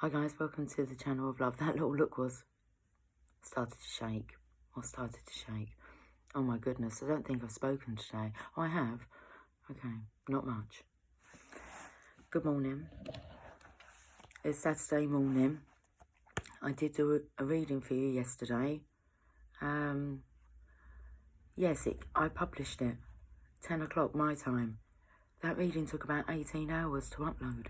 Hi guys, welcome to the channel of love. That little look was started to shake. Oh my goodness, I don't think I've spoken today. Oh, I have. Okay, not much. Good morning. It's Saturday morning. I did do a reading for you yesterday. Yes, I published it. 10 o'clock my time. That reading took about 18 hours to upload.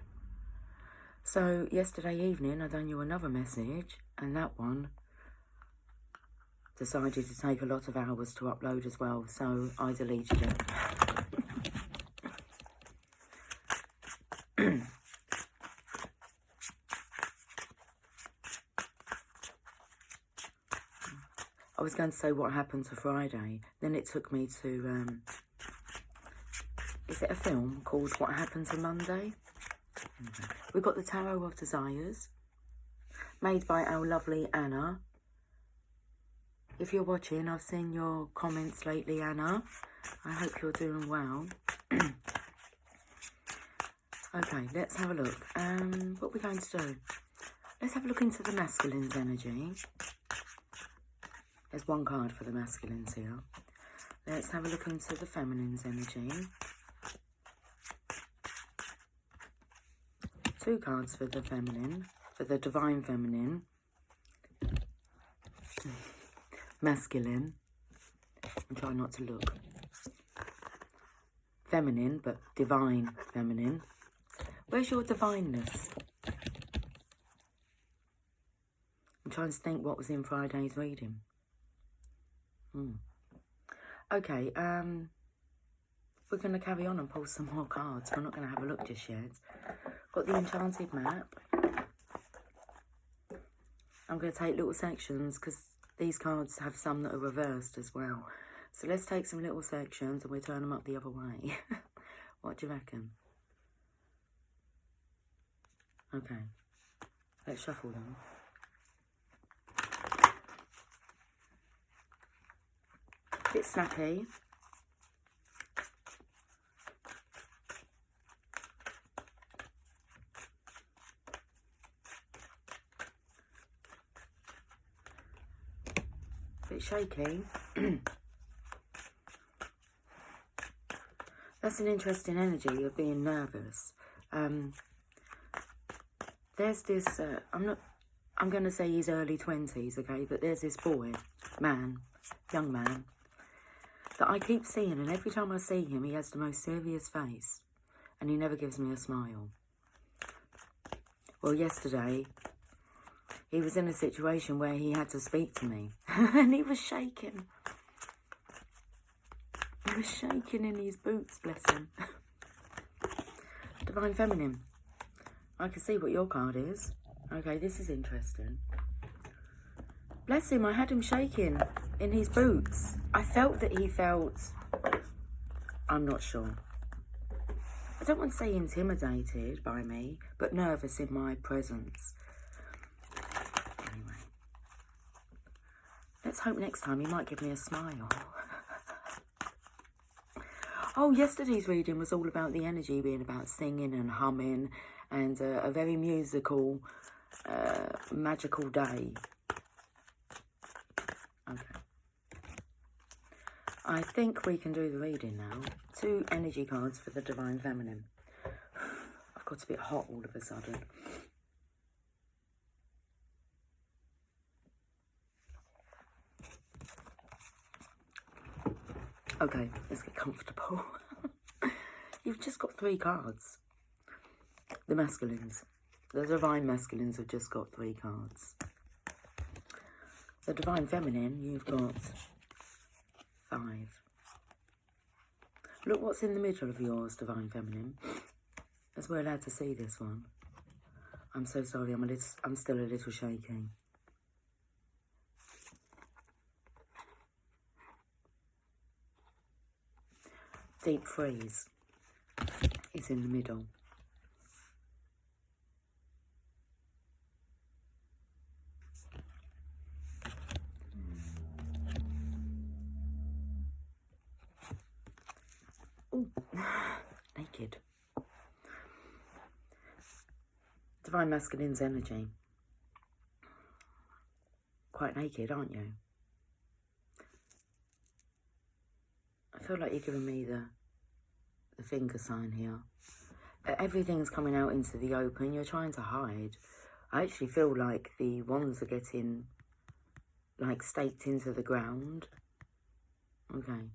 So yesterday evening I done you another message, and that one decided to take a lot of hours to upload as well, so I deleted it. I was going to say what happened to Friday, then it took me to, is it a film called What Happened to Monday? Okay. We've got the Tarot of Desires, made by our lovely Anna. If you're watching, I've seen your comments lately, Anna. I hope you're doing well. Okay, let's have a look. What are we going to do? Let's have a look into the masculine's energy. There's one card for the masculines here. Let's have a look into the feminine's energy. Two cards for the feminine, for the divine feminine. Masculine. I'm trying not to look. Feminine, but divine feminine. Where's your divineness? I'm trying to think what was in Friday's reading. Okay, we're going to carry on and pull some more cards. We're not going to have a look just yet. Got the Enchanted Map. I'm going to take little sections because these cards have some that are reversed as well. So let's take some little sections and we'll turn them up the other way. What do you reckon? Okay, let's shuffle them. Bit snappy. Bit shaky. That's an interesting energy of being nervous. There's this, I'm going to say he's early 20s, okay, but there's this boy, young man, that I keep seeing, and every time I see him, he has the most serious face, and he never gives me a smile. Well, yesterday, he was in a situation where he had to speak to me, and he was shaking. He was shaking in his boots, bless him. Divine Feminine. I can see what your card is. Okay, this is interesting. Bless him, I had him shaking in his boots. I felt that he felt, I'm not sure. I don't want to say intimidated by me, but nervous in my presence. Anyway, let's hope next time he might give me a smile. Oh, yesterday's reading was all about the energy being about singing and humming and a very musical, magical day. Okay. I think we can do the reading now. Two energy cards for the Divine Feminine. I've got a bit hot all of a sudden. Okay, let's get comfortable. You've just got three cards. The masculines. The divine masculines have just got three cards. The divine feminine, you've got 5. Look what's in the middle of yours, divine feminine. As we're allowed to see this one. I'm so sorry, I'm still a little shaky. Deep freeze is in the middle. Ooh, naked. Divine Masculine's energy. Quite naked, aren't you? I feel like you're giving me the finger sign here. Everything's coming out into the open. You're trying to hide. I actually feel like the wands are getting, like, staked into the ground. Okay.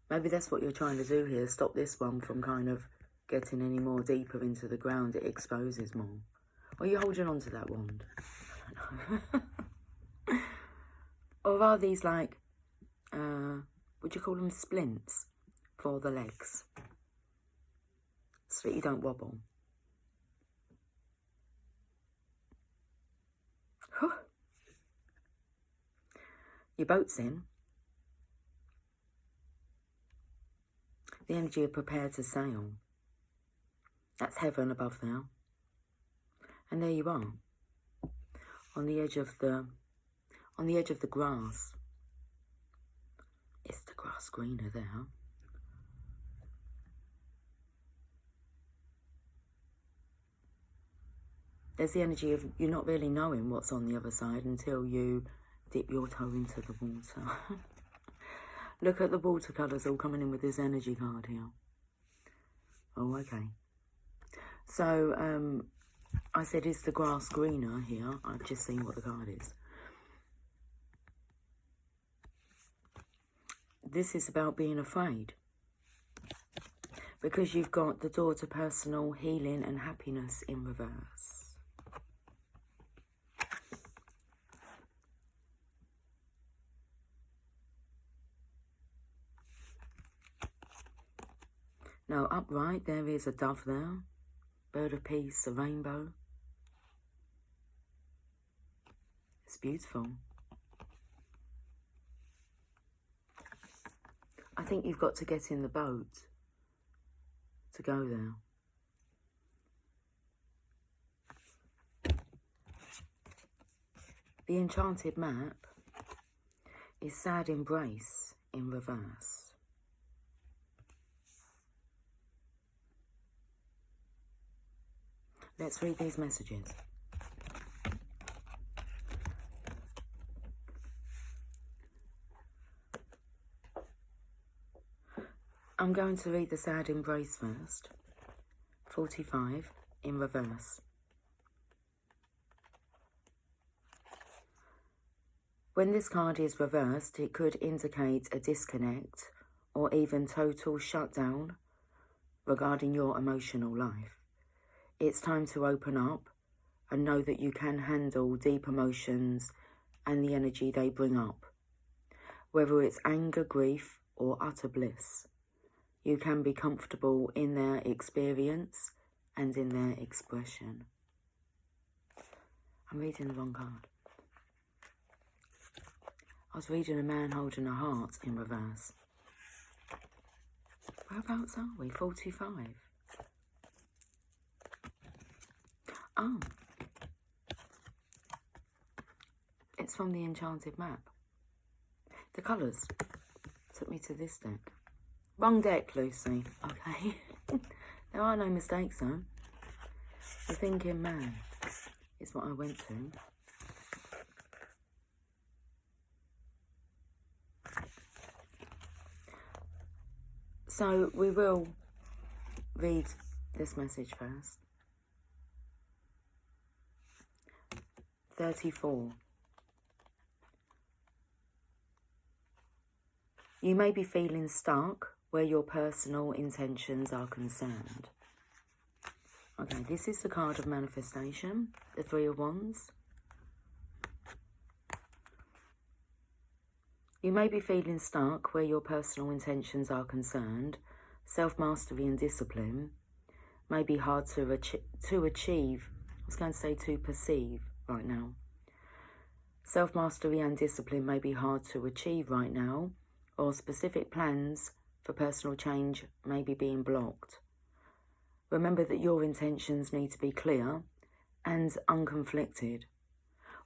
Maybe that's what you're trying to do here. Stop this one from kind of getting any more deeper into the ground. It exposes more. Or are you holding on to that wand? I don't know. Or are these like, would you call them splints for the legs? So that you don't wobble. Whew. Your boat's in. The energy of prepared to sail. That's heaven above there. And there you are. On the edge of the grass. Is the grass greener there? There's the energy of you not really knowing what's on the other side until you dip your toe into the water. Look at the watercolours all coming in with this energy card here. Oh, okay. So, I said, is the grass greener here? I've just seen what the card is. This is about being afraid. Because you've got the door to personal healing and happiness in reverse. Now, upright, there is a dove there. Bird of peace, a rainbow. It's beautiful. I think you've got to get in the boat to go there. The Enchanted Map is sad embrace in reverse. Let's read these messages. I'm going to read the sad embrace first. 45 in reverse. When this card is reversed, it could indicate a disconnect or even total shutdown regarding your emotional life. It's time to open up and know that you can handle deep emotions and the energy they bring up. Whether it's anger, grief, or utter bliss, you can be comfortable in their experience and in their expression. I'm reading the wrong card. I was reading a man holding a heart in reverse. Whereabouts are we? 45. Oh. It's from the Enchanted Map. The colours took me to this deck. Wrong deck, Lucy. Okay. There are no mistakes, though. The Thinking Man is what I went to. So we will read this message first. 34. You may be feeling stuck where your personal intentions are concerned. Okay, this is the card of manifestation, the Three of Wands. You may be feeling stuck where your personal intentions are concerned. Self-mastery and discipline may be hard to achieve. I was going to say to perceive right now. Self-mastery and discipline may be hard to achieve right now, or specific plans for personal change may be being blocked. Remember that your intentions need to be clear and unconflicted.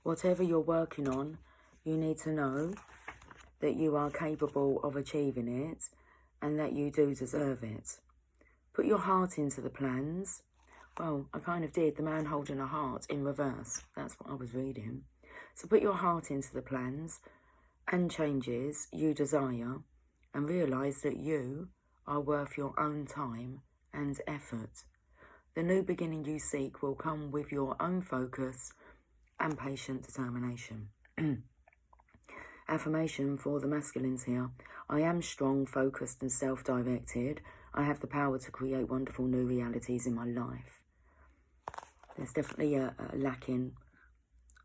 Whatever you're working on, you need to know that you are capable of achieving it and that you do deserve it. Put your heart into the plans. Well, I kind of did. The man holding a heart in reverse. That's what I was reading. So put your heart into the plans and changes you desire, and realise that you are worth your own time and effort. The new beginning you seek will come with your own focus and patient determination. Affirmation for the masculines here. I am strong, focused and self-directed. I have the power to create wonderful new realities in my life. There's definitely a lacking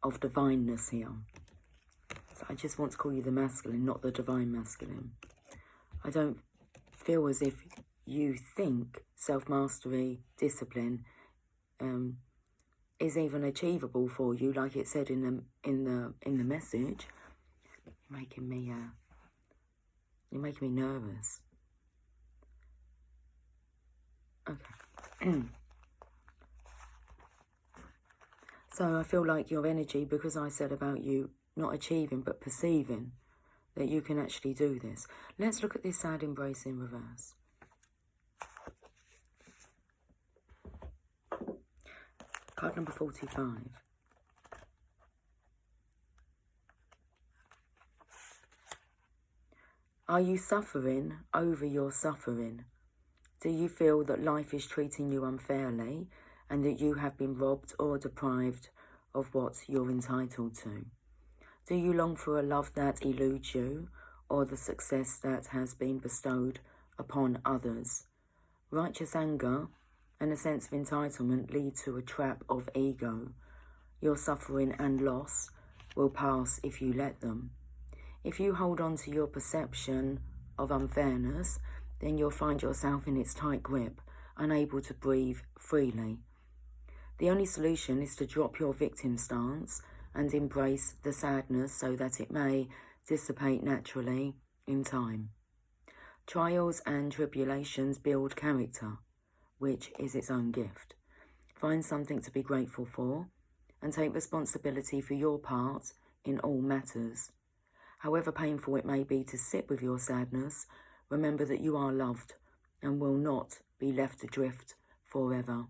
of divineness here. So I just want to call you the masculine, not the divine masculine. I don't feel as if you think self-mastery, discipline is even achievable for you, like it said in the message. You're making me nervous. Okay. So I feel like your energy, because I said about you not achieving but perceiving that you can actually do this. Let's look at this sad embrace in reverse. Card number 45. Are you suffering over your suffering? Do you feel that life is treating you unfairly and that you have been robbed or deprived of what you're entitled to? Do you long for a love that eludes you or the success that has been bestowed upon others? Righteous anger and a sense of entitlement lead to a trap of ego. Your suffering and loss will pass if you let them. If you hold on to your perception of unfairness, then you'll find yourself in its tight grip, unable to breathe freely. The only solution is to drop your victim stance and embrace the sadness so that it may dissipate naturally in time. Trials and tribulations build character, which is its own gift. Find something to be grateful for and take responsibility for your part in all matters. However painful it may be to sit with your sadness, remember that you are loved and will not be left adrift forever.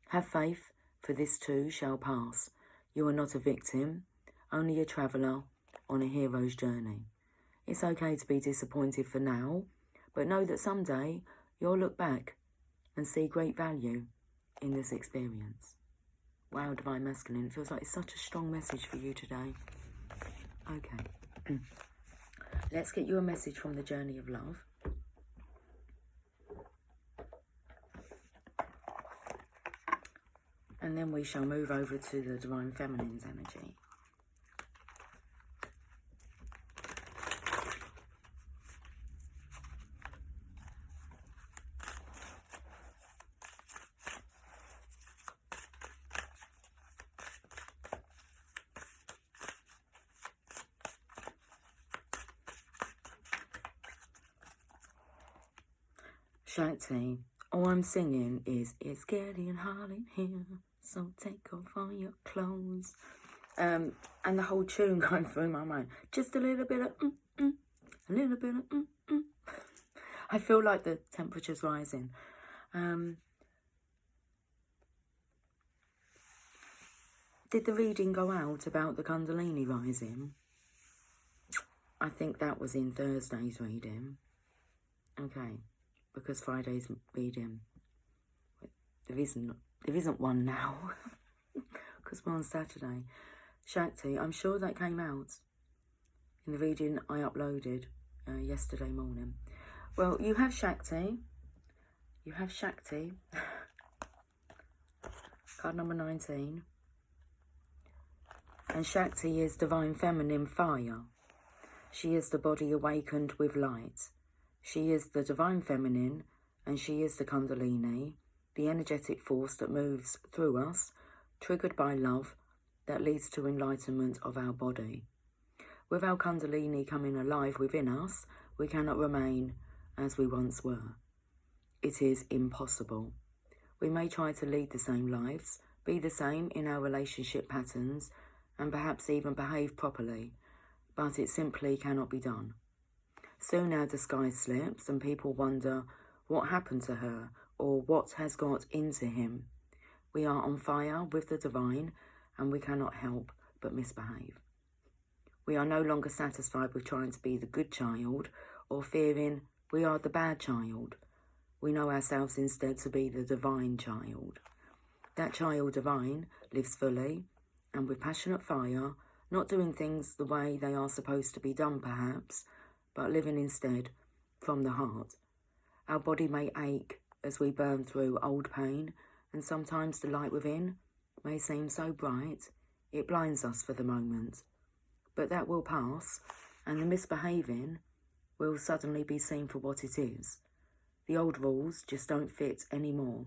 Have faith, for this too shall pass. You are not a victim, only a traveller on a hero's journey. It's okay to be disappointed for now, but know that someday you'll look back and see great value in this experience. Wow, Divine Masculine, it feels like it's such a strong message for you today. Okay. Let's get you a message from the journey of love. And then we shall move over to the Divine Feminine's energy. Shakti, all I'm singing is, it's getting hot in here, so take off all your clothes. And the whole tune going through my mind. Just a little bit of a little bit of I feel like the temperature's rising. Did the reading go out about the Kundalini rising? I think that was in Thursday's reading. Okay. Because Friday's reading, there isn't one now, because we're on Saturday. Shakti, I'm sure that came out in the reading I uploaded yesterday morning. Well, you have Shakti, card number 19, and Shakti is Divine Feminine Fire. She is the body awakened with light. She is the Divine Feminine, and she is the Kundalini, the energetic force that moves through us, triggered by love, that leads to enlightenment of our body. With our Kundalini coming alive within us, we cannot remain as we once were. It is impossible. We may try to lead the same lives, be the same in our relationship patterns, and perhaps even behave properly, but it simply cannot be done. Soon our disguise slips and people wonder what happened to her or what has got into him. We are on fire with the divine, and we cannot help but misbehave. We are no longer satisfied with trying to be the good child or fearing we are the bad child. We know ourselves instead to be the divine child. That child divine lives fully and with passionate fire, not doing things the way they are supposed to be done perhaps, but living instead from the heart. Our body may ache as we burn through old pain, and sometimes the light within may seem so bright it blinds us for the moment. But that will pass, and the misbehaving will suddenly be seen for what it is. The old rules just don't fit anymore.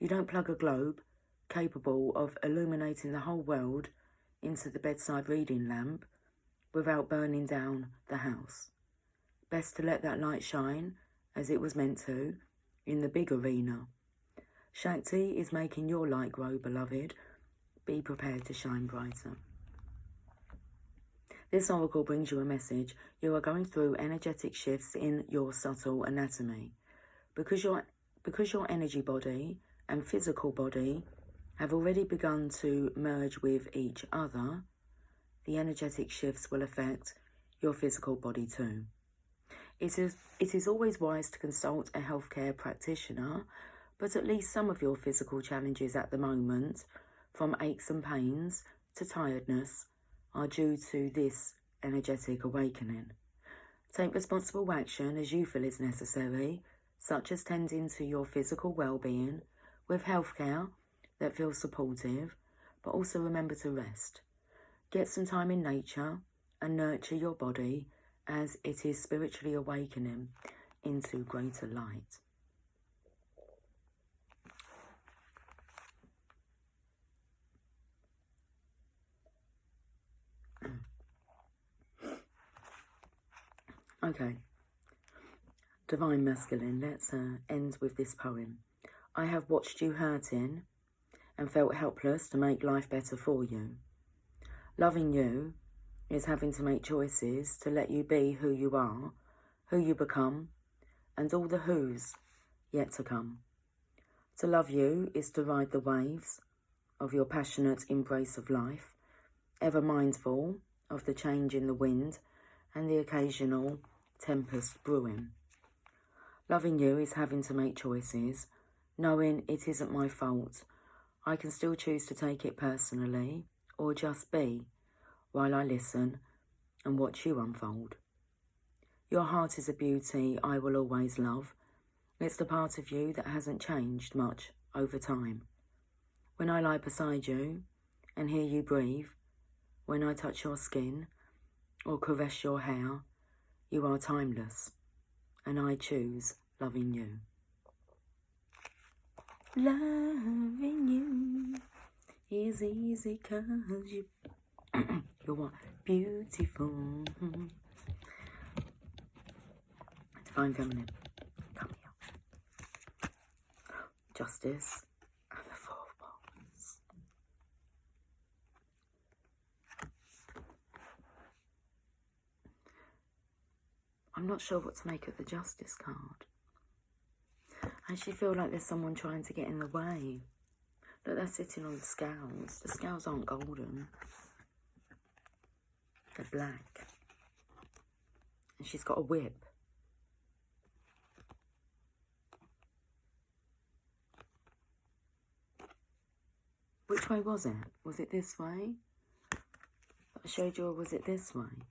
You don't plug a globe capable of illuminating the whole world into the bedside reading lamp without burning down the house. Best to let that light shine as it was meant to in the big arena. Shakti is making your light grow, beloved. Be prepared to shine brighter. This oracle brings you a message. You are going through energetic shifts in your subtle anatomy. Because your energy body and physical body have already begun to merge with each other, the energetic shifts will affect your physical body too. It is always wise to consult a healthcare practitioner, but at least some of your physical challenges at the moment, from aches and pains to tiredness, are due to this energetic awakening. Take responsible action as you feel is necessary, such as tending to your physical well-being with healthcare that feels supportive, but also remember to rest. Get some time in nature and nurture your body as it is spiritually awakening into greater light. Okay, Divine Masculine, let's end with this poem. I have watched you hurting and felt helpless to make life better for you. Loving you is having to make choices to let you be who you are, who you become, and all the who's yet to come. To love you is to ride the waves of your passionate embrace of life, ever mindful of the change in the wind and the occasional tempest brewing. Loving you is having to make choices, knowing it isn't my fault. I can still choose to take it personally or just be while I listen and watch you unfold. Your heart is a beauty I will always love. It's the part of you that hasn't changed much over time. When I lie beside you and hear you breathe, when I touch your skin or caress your hair, you are timeless, and I choose loving you. Loving you is easy 'cause you're beautiful. Divine Feminine, come here. Justice and the Four of Wands. I'm not sure what to make of the Justice card. I actually feel like there's someone trying to get in the way. Look, they're sitting on the scales. The scales aren't golden. They're black. And she's got a whip. Which way was it? Was it this way? I showed you, or was it this way?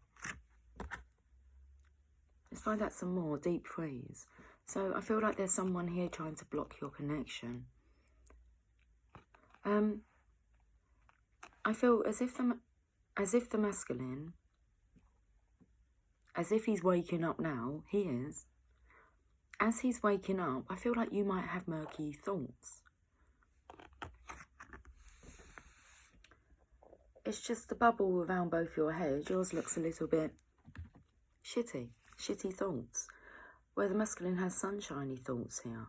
Let's find out some more. Deep freeze. So I feel like there's someone here trying to block your connection. I feel as if the masculine, as if he's waking up now. He is. As he's waking up, I feel like you might have murky thoughts. It's just the bubble around both your heads. Yours looks a little bit shitty thoughts. Where the masculine has sunshiny thoughts here.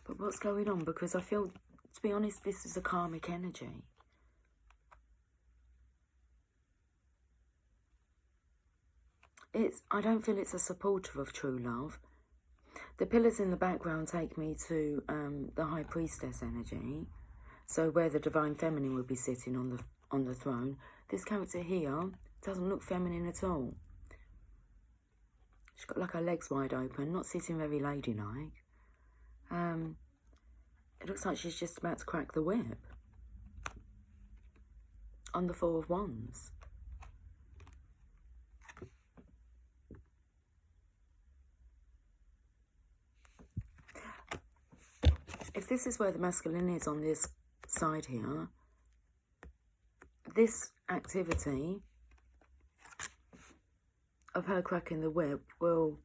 But what's going on? Because I feel, to be honest, this is a karmic energy. I don't feel it's a supporter of true love. The pillars in the background take me to the High Priestess energy. So where the Divine Feminine would be sitting on the throne. This character here doesn't look feminine at all. She's got like her legs wide open, not sitting very ladylike. It looks like she's just about to crack the whip. On the Four of Wands. If this is where the masculine is on this side here, this activity of her cracking the whip will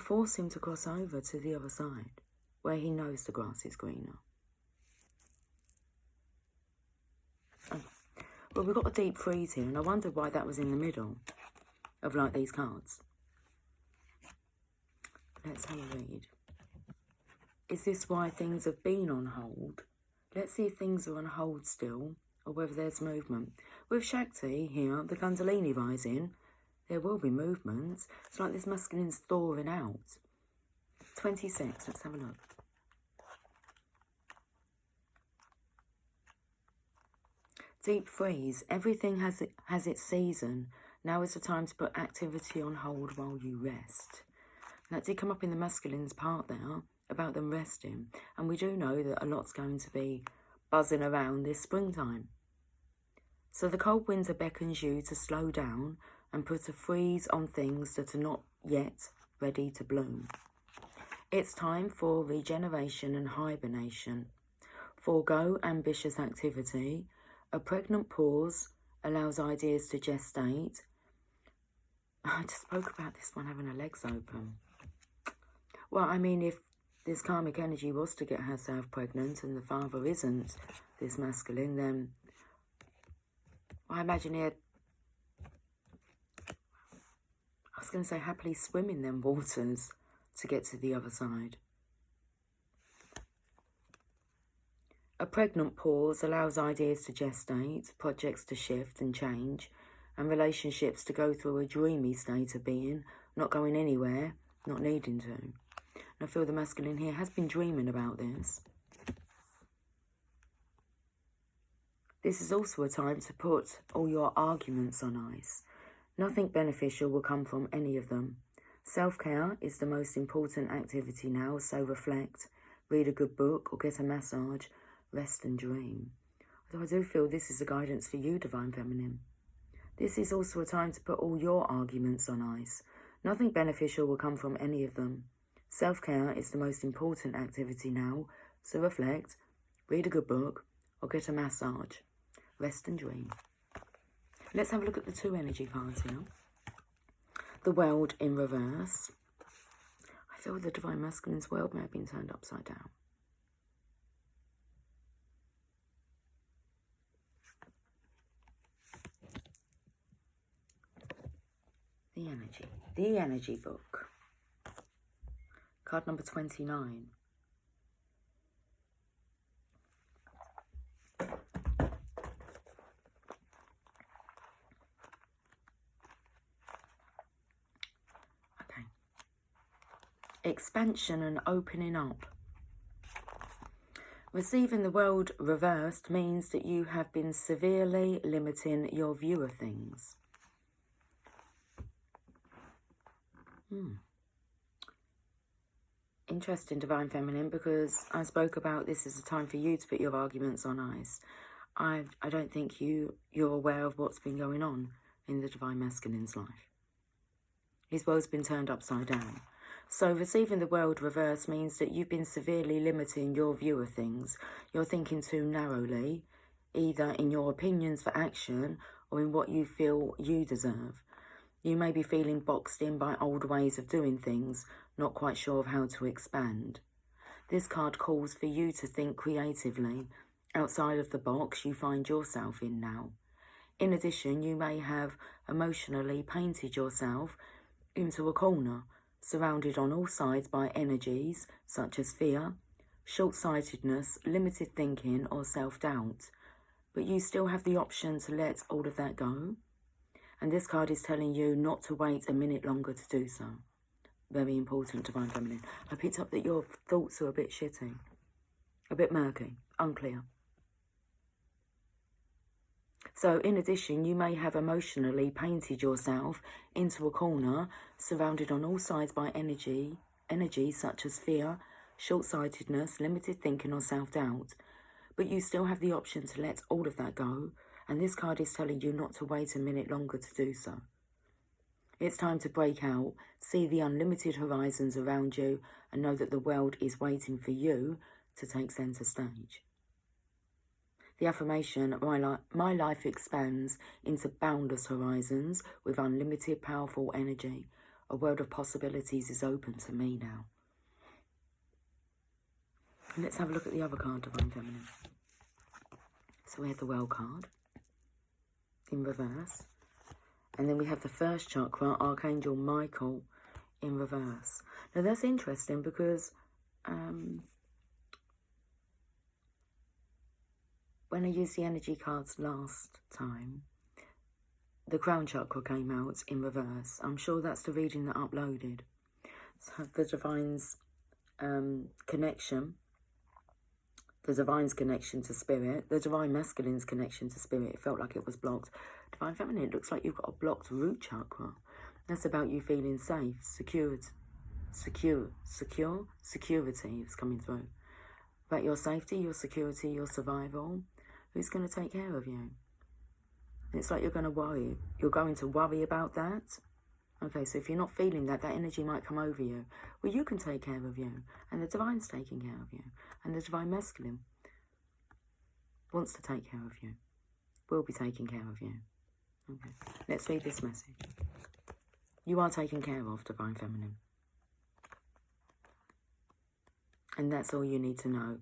force him to cross over to the other side, where he knows the grass is greener. Oh. Well, we've got a deep freeze here, and I wondered why that was in the middle of, like, these cards. Let's have a read. Is this why things have been on hold? Let's see if things are on hold still, or whether there's movement. With Shakti here, the Kundalini rising, there will be movement. It's like this masculine's thawing out. 26, let's have a look. Deep freeze. Everything has its season. Now is the time to put activity on hold while you rest. That did come up in the masculine's part there, about them resting. And we do know that a lot's going to be buzzing around this springtime. So the cold winter beckons you to slow down and put a freeze on things that are not yet ready to bloom. It's time for regeneration and hibernation. Forego ambitious activity. A pregnant pause allows ideas to gestate. I just spoke about this one having her legs open. Well, I mean, if this karmic energy was to get herself pregnant and the father isn't this masculine, then I imagine he'd, I was going to say, happily swim in them waters to get to the other side. A pregnant pause allows ideas to gestate, projects to shift and change, and relationships to go through a dreamy state of being, not going anywhere, not needing to. And I feel the masculine here has been dreaming about this. This is also a time to put all your arguments on ice. Nothing beneficial will come from any of them. Self-care is the most important activity now, so reflect, read a good book or get a massage, rest and dream. Although I do feel this is a guidance for you, Divine Feminine. This is also a time to put all your arguments on ice. Nothing beneficial will come from any of them. Self-care is the most important activity now, so reflect, read a good book or get a massage, rest and dream. Let's have a look at the two energy cards here. The World in reverse. I feel the Divine Masculine's world may have been turned upside down. The Energy book. Card number 29. Okay. Expansion and opening up. Receiving the world reversed means that you have been severely limiting your view of things. Interesting, Divine Feminine, because I spoke about this as a time for you to put your arguments on ice. I don't think you're aware of what's been going on in the Divine Masculine's life. His world's been turned upside down. So receiving the world reverse means that you've been severely limiting your view of things. You're thinking too narrowly, either in your opinions for action or in what you feel you deserve. You may be feeling boxed in by old ways of doing things, not quite sure of how to expand. This card calls for you to think creatively, outside of the box you find yourself in now. In addition, you may have emotionally painted yourself into a corner, surrounded on all sides by energies such as fear, short-sightedness, limited thinking or self-doubt. But you still have the option to let all of that go. And this card is telling you not to wait a minute longer to do so. Very important, Divine Feminine. I picked up that your thoughts are a bit shitty, a bit murky, unclear. So in addition, you may have emotionally painted yourself into a corner, surrounded on all sides by energy such as fear, short-sightedness, limited thinking or self-doubt. But you still have the option to let all of that go, and this card is telling you not to wait a minute longer to do so. It's time to break out, see the unlimited horizons around you, and know that the world is waiting for you to take centre stage. The affirmation, my life expands into boundless horizons with unlimited powerful energy. A world of possibilities is open to me now. And let's have a look at the other card, Divine Feminine. So we have the World card in reverse. And then we have the first chakra, Archangel Michael, in reverse. Now that's interesting because when I used the energy cards last time, the crown chakra came out in reverse. I'm sure that's the reading that I uploaded. So the Divine's connection, the Divine's connection to Spirit, the Divine Masculine's connection to Spirit, it felt like it was blocked. Divine Feminine, it looks like you've got a blocked root chakra. That's about you feeling safe, security is coming through. About your safety, your security, your survival. Who's going to take care of you? It's like you're going to worry. You're going to worry about that. Okay, so if you're not feeling that, that energy might come over you. Well, you can take care of you. And the Divine's taking care of you. And the Divine Masculine wants to take care of you. Will be taking care of you. Okay, let's read this message. You are taken care of, Divine Feminine. And that's all you need to know.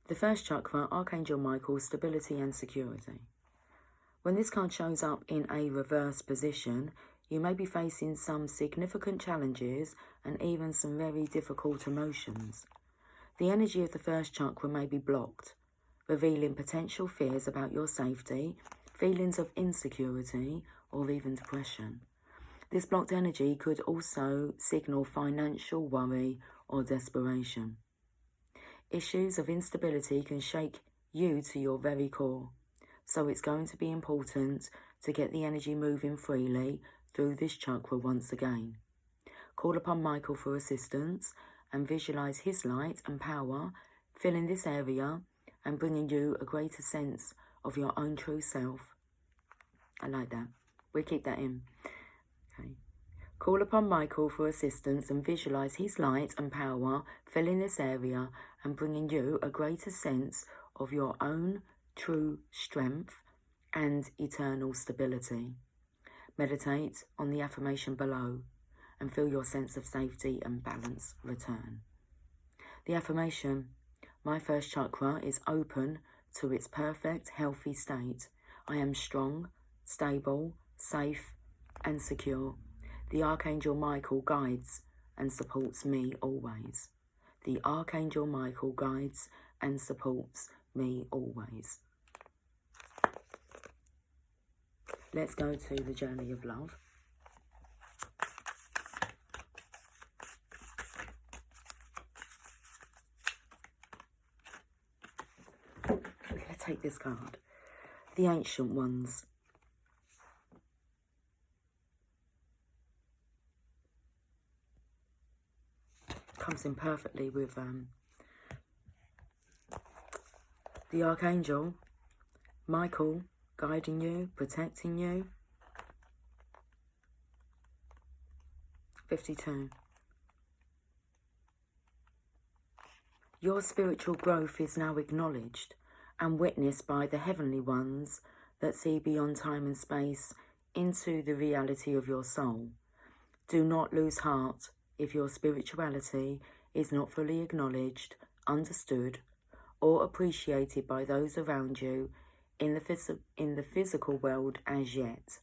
The first chakra, Archangel Michael, stability and security. When this card shows up in a reverse position, you may be facing some significant challenges and even some very difficult emotions. The energy of the first chakra may be blocked, revealing potential fears about your safety, feelings of insecurity, or even depression. This blocked energy could also signal financial worry or desperation. Issues of instability can shake you to your very core, so it's going to be important to get the energy moving freely through this chakra once again. Call upon Michael for assistance and visualize his light and power filling this area and bringing you a greater sense of your own true self. I like that. We'll keep that in. Okay. Call upon Michael for assistance and visualize his light and power filling this area and bringing you a greater sense of your own true strength and eternal stability. Meditate on the affirmation below and feel your sense of safety and balance return. The affirmation, my first chakra is open to its perfect, healthy state. I am strong, stable, safe, and secure. The Archangel Michael guides and supports me always. The Archangel Michael guides and supports me always. Let's go to the journey of love. We're going to take this card. The Ancient Ones. Comes in perfectly with the Archangel Michael guiding you, protecting you. 52. Your spiritual growth is now acknowledged and witnessed by the heavenly ones that see beyond time and space into the reality of your soul. Do not lose heart if your spirituality is not fully acknowledged, understood, or appreciated by those around you in the physical world as yet.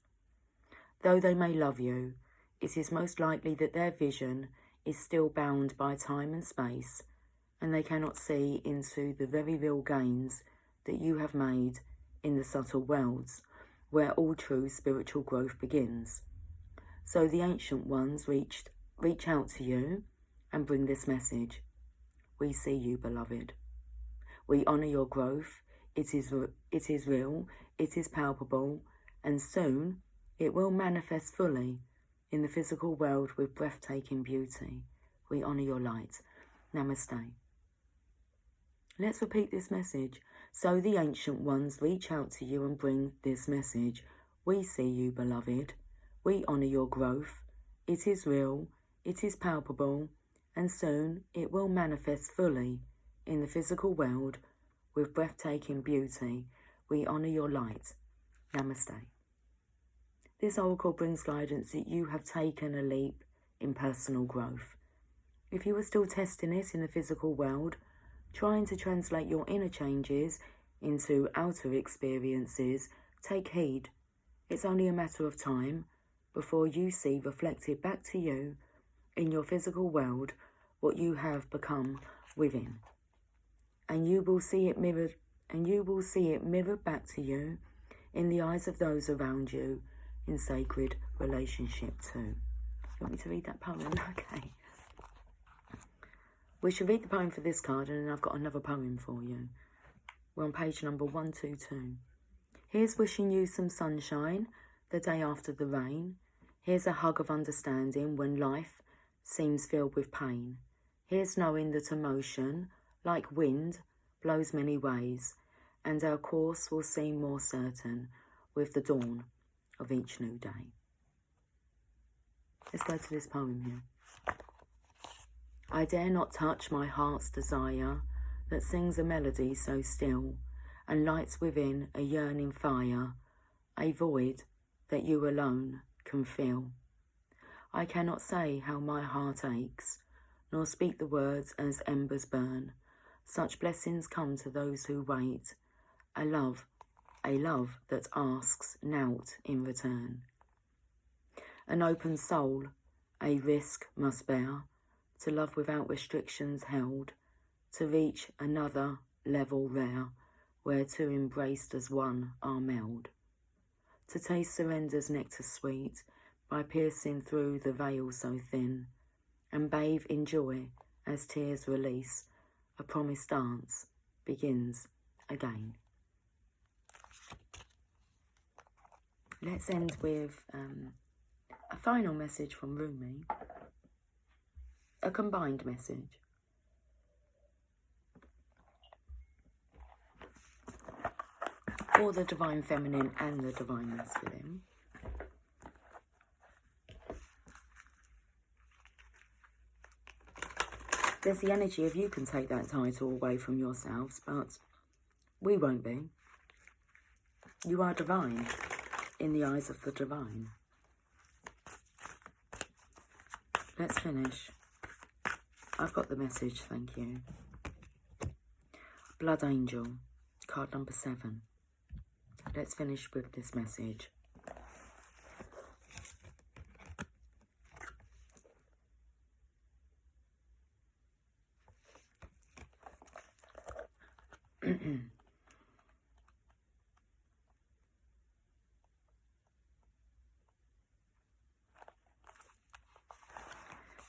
Though they may love you, it is most likely that their vision is still bound by time and space, and they cannot see into the very real gains that you have made in the subtle worlds, where all true spiritual growth begins. So the Ancient Ones reach out to you and bring this message. We see you, beloved. We honour your growth. It is real, it is palpable, and soon it will manifest fully in the physical world with breathtaking beauty. We honour your light. Namaste. Let's repeat this message. So the Ancient Ones reach out to you and bring this message. We see you, beloved. We honour your growth. It is real, it is palpable, and soon it will manifest fully in the physical world with breathtaking beauty. We honour your light. Namaste. This oracle brings guidance that you have taken a leap in personal growth. If you are still testing it in the physical world, trying to translate your inner changes into outer experiences, take heed. It's only a matter of time before you see reflected back to you in your physical world what you have become within. And you will see it mirrored back to you in the eyes of those around you in sacred relationship too. You want me to read that poem? Okay. We should read the poem for this card, and then I've got another poem for you. We're on page number 122. Here's wishing you some sunshine the day after the rain. Here's a hug of understanding when life seems filled with pain. Here's knowing that emotion, like wind, blows many ways, and our course will seem more certain with the dawn of each new day. Let's go to this poem here. I dare not touch my heart's desire that sings a melody so still and lights within a yearning fire, a void that you alone can fill. I cannot say how my heart aches, nor speak the words as embers burn. Such blessings come to those who wait, a love that asks naught in return. An open soul, a risk must bear, to love without restrictions held, to reach another level rare, where two embraced as one are meld. To taste surrender's nectar sweet, by piercing through the veil so thin, and bathe in joy as tears release, a promised dance begins again. Let's end with a final message from Rumi, a combined message. For the Divine Feminine and the Divine Masculine. There's the energy of you can take that title away from yourselves, but we won't be. You are divine in the eyes of the divine. Let's finish. I've got the message, thank you. Blood Angel, card number 7. Let's finish with this message.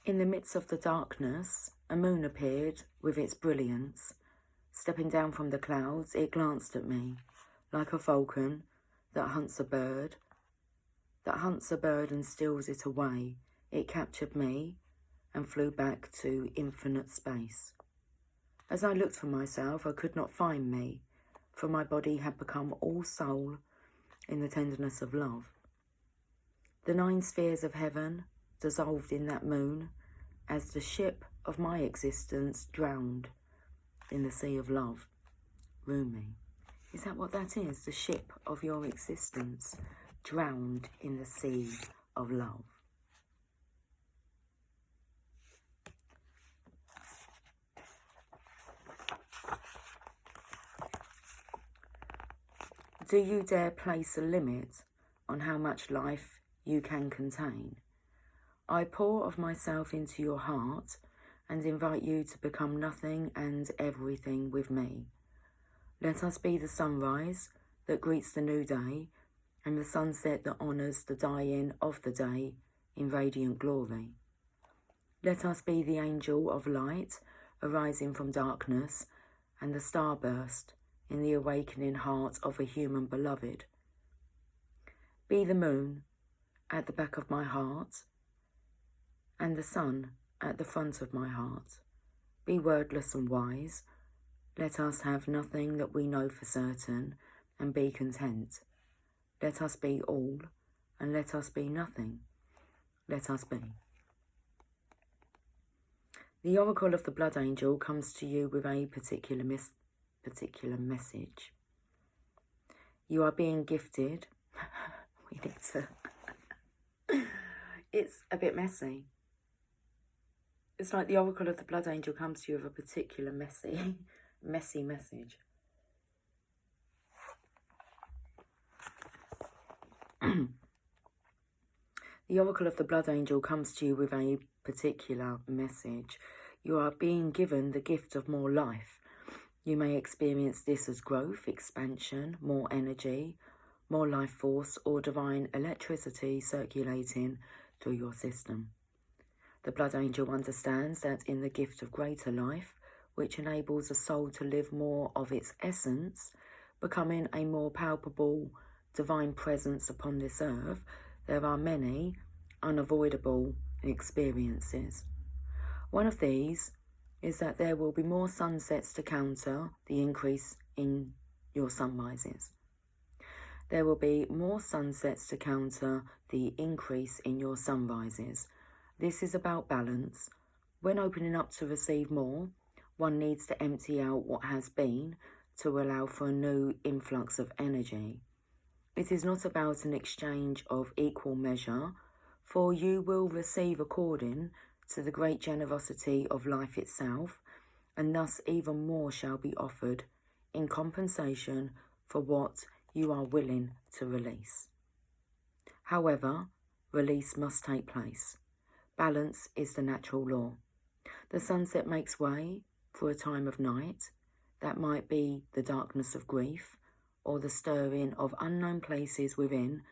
In the midst of the darkness, a moon appeared with its brilliance. Stepping down from the clouds, it glanced at me, like a falcon that hunts a bird and steals it away. It captured me and flew back to infinite space. As I looked for myself, I could not find me, for my body had become all soul in the tenderness of love. The 9 spheres of heaven dissolved in that moon as the ship of my existence drowned in the sea of love. Rumi. Is that what that is? The ship of your existence drowned in the sea of love. Do you dare place a limit on how much life you can contain? I pour of myself into your heart and invite you to become nothing and everything with me. Let us be the sunrise that greets the new day and the sunset that honours the dying of the day in radiant glory. Let us be the angel of light arising from darkness and the starburst in the awakening heart of a human beloved. Be the moon at the back of my heart and the sun at the front of my heart. Be wordless and wise. Let us have nothing that we know for certain and be content. Let us be all and let us be nothing. Let us be. The oracle of the blood angel comes to you with a particular message. You are being gifted. We need to. It's a bit messy. It's like the oracle of the blood angel comes to you with a particular messy message. The oracle of the blood angel comes to you with a particular message. You are being given the gift of more life. You may experience this as growth, expansion, more energy, more life force, or divine electricity circulating through your system. The blood angel understands that in the gift of greater life, which enables a soul to live more of its essence, becoming a more palpable divine presence upon this earth, there are many unavoidable experiences. One of these is that there will be more sunsets to counter the increase in your sunrises. There will be more sunsets to counter the increase in your sunrises. This is about balance. When opening up to receive more, one needs to empty out what has been to allow for a new influx of energy. It is not about an exchange of equal measure, for you will receive according to the great generosity of life itself, and thus even more shall be offered in compensation for what you are willing to release. However, release must take place. Balance is the natural law. The sunset makes way for a time of night. That might be the darkness of grief, or the stirring of unknown places within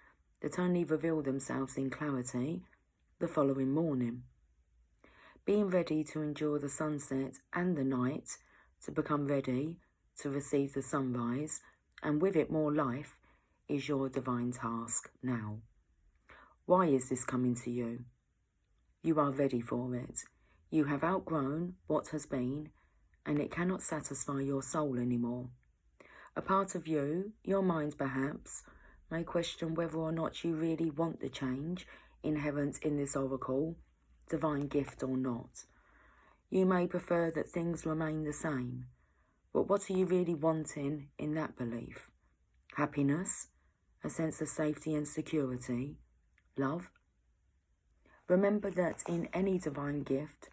that only reveal themselves in clarity the following morning. Being ready to endure the sunset and the night, to become ready to receive the sunrise, and with it more life, is your divine task now. Why is this coming to you? You are ready for it. You have outgrown what has been, and it cannot satisfy your soul anymore. A part of you, your mind perhaps, may question whether or not you really want the change inherent in this oracle, divine gift or not. You may prefer that things remain the same, but what are you really wanting in that belief? Happiness, a sense of safety and security, love? Remember that in any divine gift,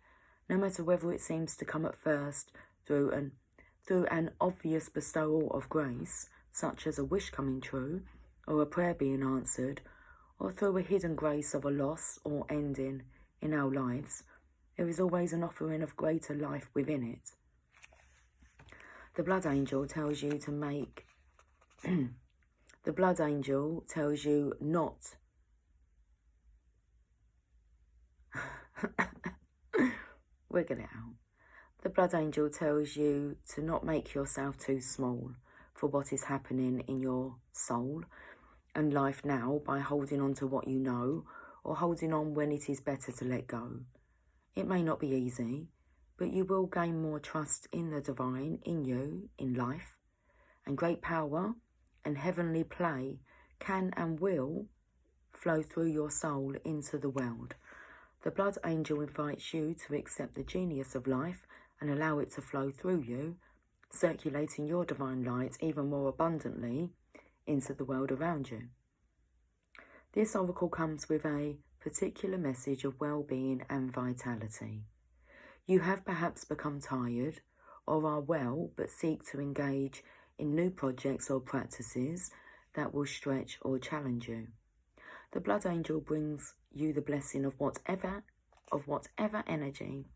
no matter whether it seems to come at first through an obvious bestowal of grace, such as a wish coming true, or a prayer being answered, or through a hidden grace of a loss or ending in our lives, there is always an offering of greater life within it. The blood angel tells you to make... The blood angel tells you not... Wiggle it out. The blood angel tells you to not make yourself too small for what is happening in your soul and life now by holding on to what you know or holding on when it is better to let go. It may not be easy, but you will gain more trust in the divine, in you, in life, and great power and heavenly play can and will flow through your soul into the world. The blood angel invites you to accept the genius of life and allow it to flow through you, circulating your divine light even more abundantly into the world around you. This oracle comes with a particular message of well-being and vitality. You have perhaps become tired or are well but seek to engage in new projects or practices that will stretch or challenge you. The blood angel brings you the blessing of whatever energy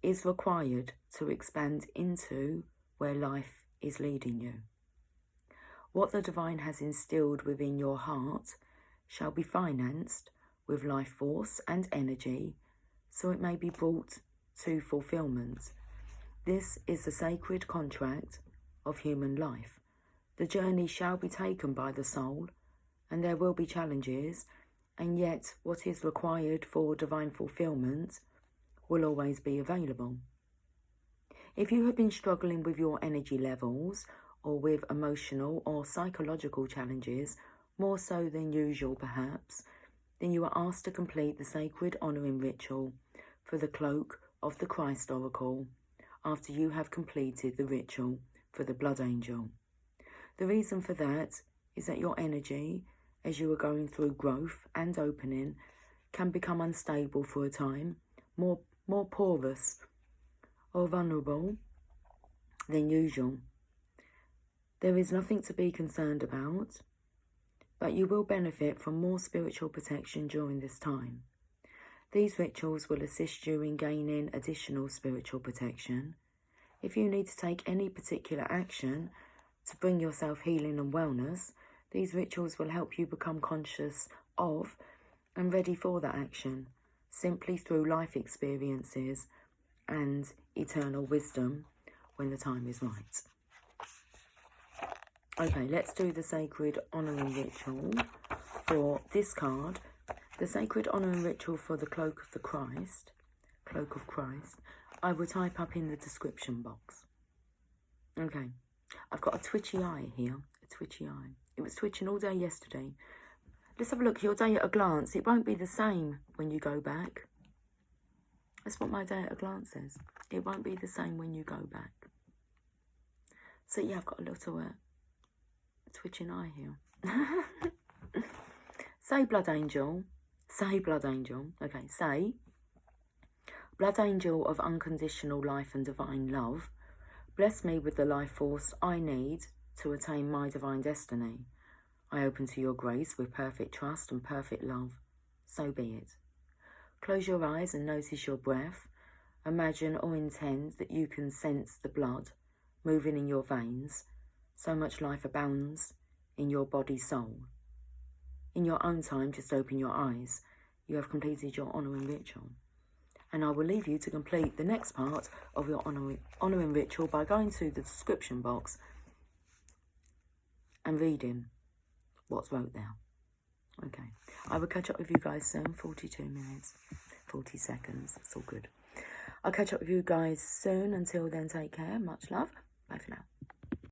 is required to expand into where life is leading you. What the divine has instilled within your heart shall be financed with life force and energy, so it may be brought to fulfillment. This is the sacred contract of human life. The journey shall be taken by the soul, and there will be challenges, and yet what is required for divine fulfillment will always be available. If you have been struggling with your energy levels or with emotional or psychological challenges, more so than usual perhaps, then you are asked to complete the sacred honouring ritual for the Cloak of the Christ Oracle after you have completed the ritual for the Blood Angel. The reason for that is that your energy, as you are going through growth and opening, can become unstable for a time, more porous or vulnerable than usual. There is nothing to be concerned about, but you will benefit from more spiritual protection during this time. These rituals will assist you in gaining additional spiritual protection. If you need to take any particular action to bring yourself healing and wellness, these rituals will help you become conscious of and ready for that action, simply through life experiences and eternal wisdom when the time is right. Okay, let's do the sacred honouring ritual for this card. The sacred honouring ritual for the Cloak of Christ, I will type up in the description box. Okay, I've got a twitchy eye here, a twitchy eye. It was twitching all day yesterday. Let's have a look, your day at a glance. It won't be the same when you go back. That's what my day at a glance says. It won't be the same when you go back. So yeah, I've got a little twitching eye here. Say Blood Angel. Say Blood Angel. Okay, say Blood Angel of unconditional life and divine love. Bless me with the life force I need to attain my divine destiny. I open to your grace with perfect trust and perfect love. So be it. Close your eyes and notice your breath. Imagine or intend that you can sense the blood moving in your veins. So much life abounds in your body soul. In your own time, just open your eyes. You have completed your honouring ritual. And I will leave you to complete the next part of your honouring ritual by going to the description box and reading what's wrote there. Okay, I will catch up with you guys soon. 42 minutes, 40 seconds, it's all good. I'll catch up with you guys soon. Until then, take care, much love, bye for now.